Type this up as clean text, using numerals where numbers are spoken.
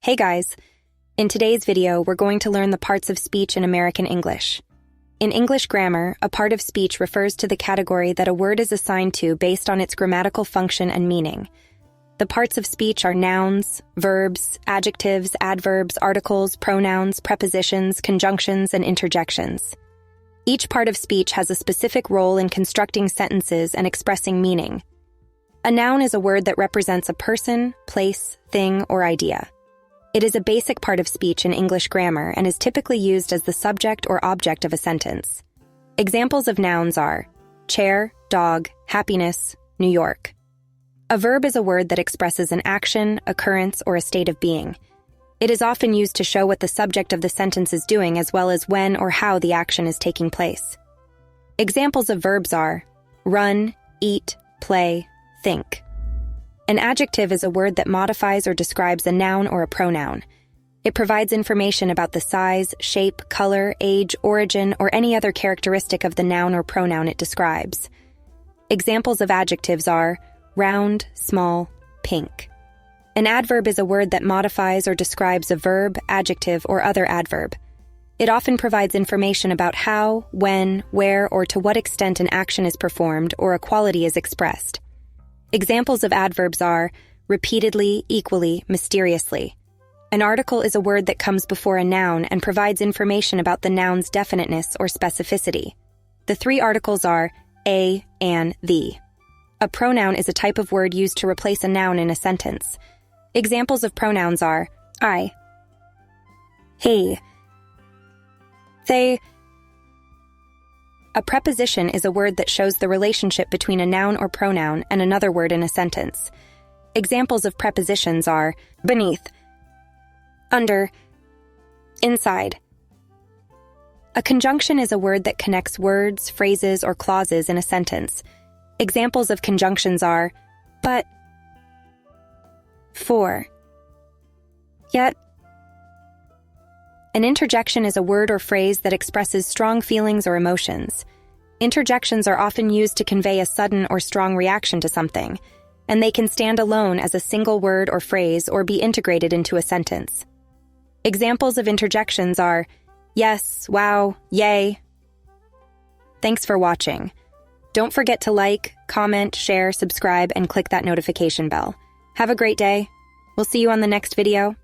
Hey guys! In today's video, we're going to learn the parts of speech in American English. In English grammar, a part of speech refers to the category that a word is assigned to based on its grammatical function and meaning. The parts of speech are nouns, verbs, adjectives, adverbs, articles, pronouns, prepositions, conjunctions, and interjections. Each part of speech has a specific role in constructing sentences and expressing meaning. A noun is a word that represents a person, place, thing, or idea. It is a basic part of speech in English grammar and is typically used as the subject or object of a sentence. Examples of nouns are chair, dog, happiness, New York. A verb is a word that expresses an action, occurrence, or a state of being. It is often used to show what the subject of the sentence is doing as well as when or how the action is taking place. Examples of verbs are run, eat, play, think. An adjective is a word that modifies or describes a noun or a pronoun. It provides information about the size, shape, color, age, origin, or any other characteristic of the noun or pronoun it describes. Examples of adjectives are round, small, pink. An adverb is a word that modifies or describes a verb, adjective, or other adverb. It often provides information about how, when, where, or to what extent an action is performed or a quality is expressed. Examples of adverbs are repeatedly, equally, mysteriously. An article is a word that comes before a noun and provides information about the noun's definiteness or specificity. The three articles are a, an, the. A pronoun is a type of word used to replace a noun in a sentence. Examples of pronouns are I, he, they. A preposition is a word that shows the relationship between a noun or pronoun and another word in a sentence. Examples of prepositions are beneath, under, inside. A conjunction is a word that connects words, phrases, or clauses in a sentence. Examples of conjunctions are but, for, yet. An interjection is a word or phrase that expresses strong feelings or emotions. Interjections are often used to convey a sudden or strong reaction to something, and they can stand alone as a single word or phrase or be integrated into a sentence. Examples of interjections are yes, wow, yay. Thanks for watching. Don't forget to like, comment, share, subscribe, and click that notification bell. Have a great day. We'll see you on the next video.